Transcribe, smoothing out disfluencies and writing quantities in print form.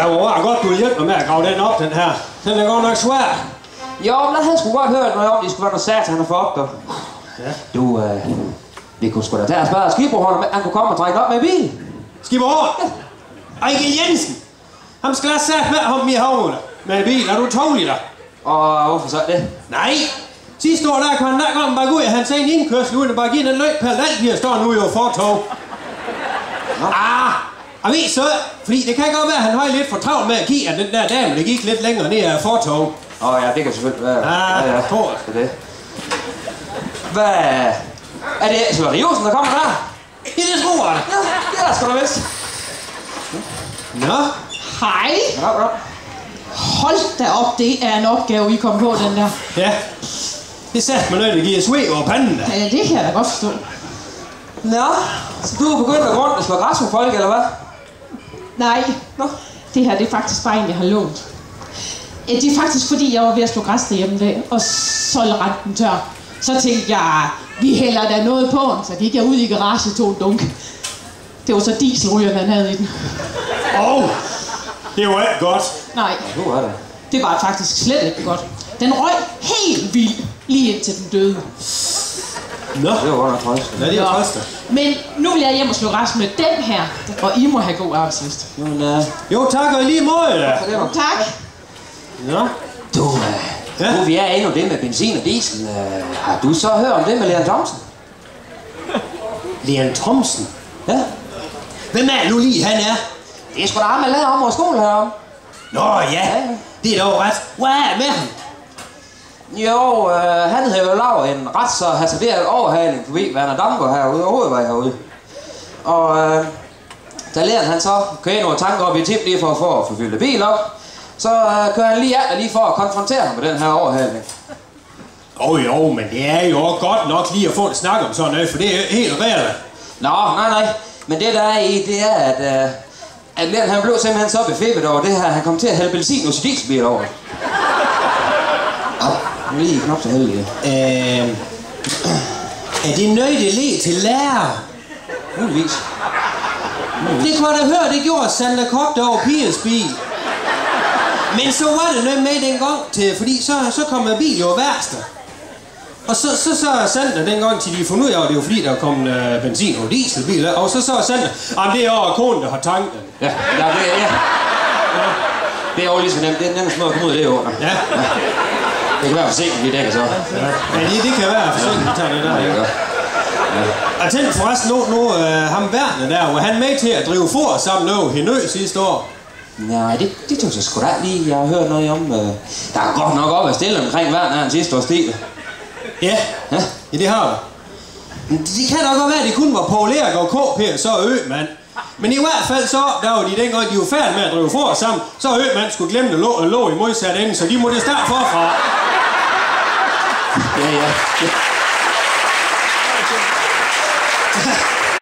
Ja, hvor var godt, du vil hjælpe mig med at grave den op, den her. Den er godt nok svær. Jo, men der havde sgu godt hørt noget om, de skulle være noget sat, han har fået op, der. Ja. Du, vi kunne sgu da tage og spørge skibrohånden, han kunne komme og trække op med bil. Skibberhånd! Ejke Jensen! Han skal have sat med ham i havne. Med bil, er du tålig der? Og hvorfor så det? Nej! Sidste år, der kunne han da komme bare ud, og han sagde en indkørsel uden at bare give den løgpæl. Alt her står nu jo fortog. Jeg ved så, fordi det kan godt være, at han har lidt for travlt med at give, at den der dame, der gik lidt længere ned af fortog. Ja, det kan selvfølgelig være. Ja, tror jeg. Det. Hvad? Er det Charlotte Josen, der kommer der? Ja, det tror jeg. Ja, det er sgu da vist. Nå? Hej. Ja. Hold da op, det er en opgave, I kom på, den der. Ja. Det satte mig noget, der giver sved over panden der. Ja, det kan jeg da godt forstå. Nå, så du er begyndt at gå rundt og slå græs med folk, eller hvad? Nej, det her det er faktisk bare en, jeg har lånt. Det er faktisk fordi, jeg var ved at slå græs derhjemme og så rent den tør. Så tænkte jeg, vi hælder da noget på den, så gik jeg ud i garagen og tog en dunk. Det var så dieselryger, han havde i den. Det var ikke godt. Nej, det var faktisk slet ikke godt. Den røg helt vildt lige indtil den døde. Nå. Det var godt nok trøst. Ja, det var trøst. Men nu vil jeg hjem og slå græs med den her, og I må have god arbejdslyst. Jo, tak og i lige måde da. Tak. Nå. Du, nu vi er endnu det med benzin og diesel. Har du så hørt om det med Leon Thomsen? Leon Thomsen? Ja. Hvem er nu lige han er? Det er sgu da ham, man lavede om vores skole herom. Nå ja, det er dog ret. Hvad er med ham? Jo, han havde jo lavet en ret så hasarderet overhaling forbi Werner Damgaard herude, og hovedvej herude. Og da lærte han så køre nogle tanker op i tip lige for at få fyldt bil op. Så kører han lige af lige for at konfrontere ham med den her overhaling. Jo, men det er jo også godt nok lige at få en snak om sådan noget, for det er helt reelt. Nå, nej. Men det der er i, det er, at Leon han blev simpelthen så befippet over det her, han kom til at hælde benzin hos dieselbil over. Lige knap så heldig. Er det noget, det led til lærer? Muligvis. Det kunne jeg da høre, det gjorde Sandra Koch der over Piers bil. Men så var det noget med dengang til, fordi så kom bil jo værste. Og så Sandra dengang til de fundet ud af, at det var fordi, der kom benzin og dieselbil. Og så Sandra, det er jo konen, der har tanken. Ja. Det er jo lige så nemt. Det er nemmest måde at komme ud af det jo. Ja. Det kan være forsinket lige der, så. Ja, det kan være forsinket, tager det der. Ja. Jeg tænkte forresten nu ham Werner der, var han med til at drive for sammen over Henø sidste år? Nej, det tog sig sgu da lige. Jeg har hørt noget om... Der er godt nok op at stille omkring Werner her en sidste års stil. Ja, det har du. Det kan da godt være, at det kun var Poul Erik og K.P. så Ømand. Men i hvert fald så opdagede de dengang, de var færdige med at drive for sammen, så Ømand skulle glemme at lå i modsat ende, så de måtte starte forfra. Ja.